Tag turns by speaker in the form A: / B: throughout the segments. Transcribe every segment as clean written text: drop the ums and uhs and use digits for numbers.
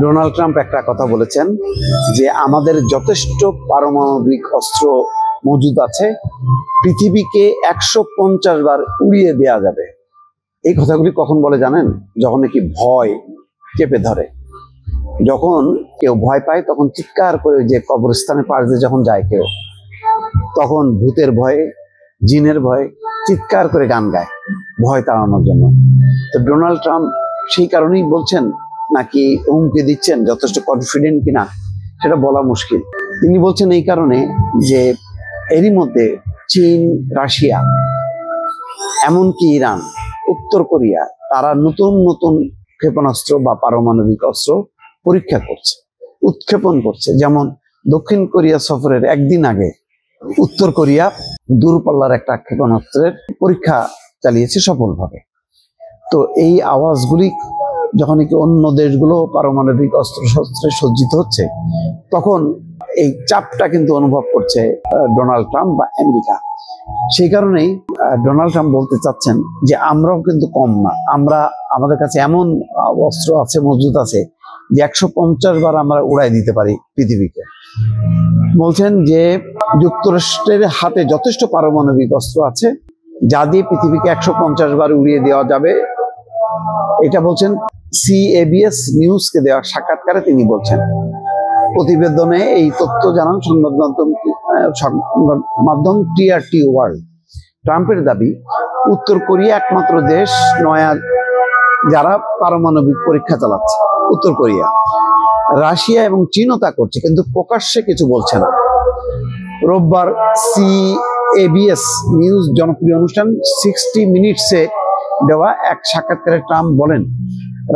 A: Donald Trump একটা কথা বলেছেন যে আমাদের যথেষ্ট পারমাণবিক অস্ত্র মজুদ আছে, পৃথিবীকে 150 বার উড়িয়ে দেওয়া যাবে। এই কথাগুলি কখন বলে জানেন? যখন নাকি ভয় চেপে ধরে, যখন কেউ ভয় পায় তখন চিৎকার করে, যে কবরস্থানে পাশ দিয়ে যখন যায় কেউ, তখন ভূতের ভয়ে, জিনের ভয়ে চিৎকার করে গান গায় ভয় তাড়ানোর জন্য। তো ডোনাল্ড ট্রাম্প সেই কারণেই বলছেন, নাকি হুমকি দিচ্ছেন, যথেষ্ট কনফিডেন্ট কিনা সেটা বলা মুশকিল। তিনি বলছেন এই কারণে যে এরই মধ্যে চীন, রাশিয়া, এমনকি ইরান, উত্তর কোরিয়া, তারা নতুন নতুন ক্ষেপণাস্ত্র বা পারমাণবিক অস্ত্র পরীক্ষা করছে, উৎক্ষেপণ করছে। যেমন দক্ষিণ কোরিয়া সফরের একদিন আগে উত্তর কোরিয়া দূরপাল্লার একটা ক্ষেপণাস্ত্রের পরীক্ষা চালিয়েছে সফলভাবে। তো এই আওয়াজগুলি যখন কি অন্য দেশগুলো পারমাণবিক অস্ত্র শস্ত্রে সজ্জিত হচ্ছে, তখন এই চাপটা কিন্তু অনুভব করছে ডোনাল্ড ট্রাম্প বা আমেরিকা। সেই কারণেই ডোনাল্ড ট্রাম্প বলতে চাচ্ছেন যে আমরাও কিন্তু কম না, আমাদের কাছে এমন অস্ত্র আছে, মজুদ আছে, যে 150 বার আমরা উড়াই দিতে পারি পৃথিবীকে। বলছেন যে যুক্তরাষ্ট্রের হাতে যথেষ্ট পারমাণবিক অস্ত্র আছে, যা দিয়ে পৃথিবীকে 150 বার উড়িয়ে দেওয়া যাবে। এটা বলছেন CABS নিউজকে দেওয়া সাক্ষাৎকারে তিনি বলছেন। প্রতিবেদনে এই তথ্য জানান সংবাদ মাধ্যম TRT ওয়ার্ল্ড। ট্রাম্পের দাবি, উত্তর কোরিয়া একমাত্র দেশ নয় যারা পারমাণবিক পরীক্ষা চালাচ্ছে। উত্তর কোরিয়া, রাশিয়া এবং চীনও তা করছে, কিন্তু প্রকাশ্যে কিছু বলছে না। রোববার CABS নিউজ জনপ্রিয় অনুষ্ঠান 60 মিনিটসে দেওয়া এক সাক্ষাৎকারে ট্রাম্প বলেন,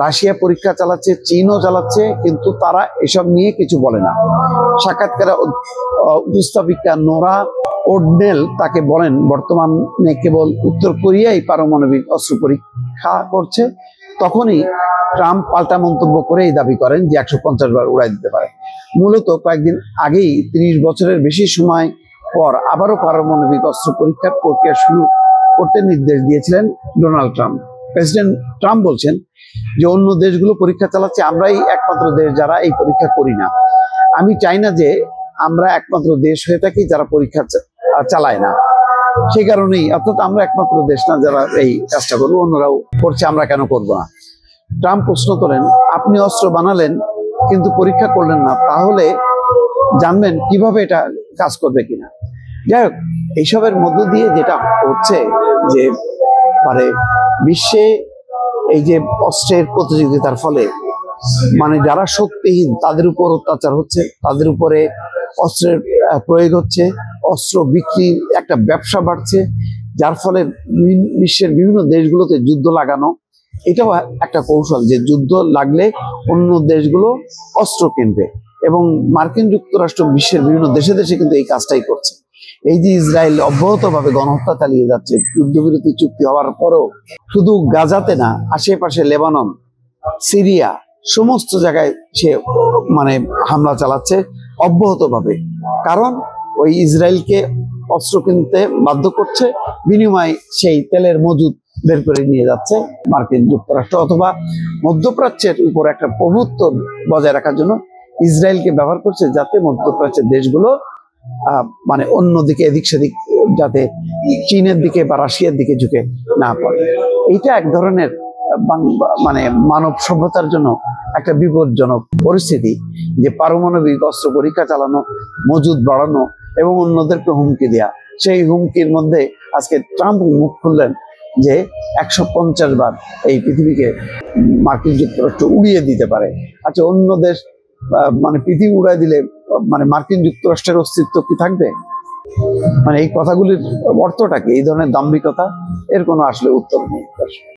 A: রাশিয়া পরীক্ষা চালাচ্ছে, চীনও চালাচ্ছে, কিন্তু তারা এসব নিয়ে কিছু বলে না। সাক্ষাৎকারে উপস্থাপিকা নোরা ওডনেল তাকে বলেন, বর্তমানে কেবল উত্তর কোরিয়াই পারমাণবিক অস্ত্র পরীক্ষা করছে। তখনই ট্রাম্প পাল্টা মন্তব্য করে এই দাবি করেন যে 150 বার উড়াই দিতে পারে। মূলত কয়েকদিন আগেই 30 বছরের বেশি সময় পর আবারও পারমাণবিক অস্ত্র পরীক্ষার প্রক্রিয়া শুরু করতে নির্দেশ দিয়েছিলেন ডোনাল্ড ট্রাম্প। প্রেসিডেন্ট ট্রাম্প বলছেন যে অন্য দেশগুলো পরীক্ষা চালাচ্ছে, আমরাই একমাত্র দেশ যারা এই পরীক্ষা করি না। আমি চাই না যে আমরা একমাত্র দেশ হয়ে থাকি যারা পরীক্ষা চালায় না। সেই কারণেই, অর্থাৎ আমরা একমাত্র দেশ না যারা এই কাজটা করবো, অন্যরাও করছে, আমরা কেন করব না? ট্রাম্প প্রশ্ন করেন, আপনি অস্ত্র বানালেন কিন্তু পরীক্ষা করলেন না, তাহলে জানবেন কিভাবে এটা কাজ করবে কিনা? যাই হোক, এইসবের মধ্য দিয়ে যেটা হচ্ছে যে মানে বিশ্বে এই যে অস্ত্রের প্রতিযোগিতার ফলে যারা শক্তিহীন তাদের উপর অত্যাচার হচ্ছে, তাদের উপরে অস্ত্রের প্রয়োগ হচ্ছে, অস্ত্র বিক্রি একটা ব্যবসা বাড়ছে, যার ফলে বিশ্বের বিভিন্ন দেশগুলোতে যুদ্ধ লাগানো। এটাও একটা কৌশল যে যুদ্ধ লাগলে অন্য দেশগুলো অস্ত্র কিনবে, এবং মার্কিন যুক্তরাষ্ট্র বিশ্বের বিভিন্ন দেশে দেশে কিন্তু এই কাজটাই করছে। এই যে ইসরায়েল অব্যাহতভাবে গণহত্যা চালিয়ে যাচ্ছে, যুদ্ধবিরতি চুক্তি হওয়ার পরেও শুধু গাজাতে না, আশেপাশে লেবানন, সিরিয়া, সমস্ত জায়গায় সে হামলা চালাচ্ছে অব্যাহতভাবে। কারণ ওই ইসরায়েলকে অস্ত্র কিনতে বাধ্য করছে, বিনিময়ে সেই তেলের মজুদ বের করে নিয়ে যাচ্ছে মার্কিন যুক্তরাষ্ট্র, অথবা মধ্যপ্রাচ্যের উপর একটা প্রভুত্ব বজায় রাখার জন্য ইসরায়েলকে ব্যবহার করছে, যাতে মধ্যপ্রাচ্যের দেশগুলো অন্যদিকে এদিক সেদিক যাতে চীনের দিকে বা রাশিয়ার দিকে ঝুঁকে না পড়ে। এইটা এক ধরনের মানব সভ্যতার জন্য একটা বিপজ্জনক পরিস্থিতি, যে পারমাণবিক অস্ত্র পরীক্ষা চালানো, মজুদ বাড়ানো এবং অন্যদেরকে হুমকি দেয়া। সেই হুমকির মধ্যে আজকে ট্রাম্প মুখ খুললেন যে 150 বার এই পৃথিবীকে মার্কিন যুক্তরাষ্ট্র উড়িয়ে দিতে পারে। আচ্ছা, অন্য দেশ পৃথিবী উড়াই দিলে মার্কিন যুক্তরাষ্ট্রের অস্তিত্ব কি থাকবে? এই কথাগুলির অর্থটা কি? এই ধরনের দাম্ভিকতা, এর কোনো আসলে উত্তর নেই।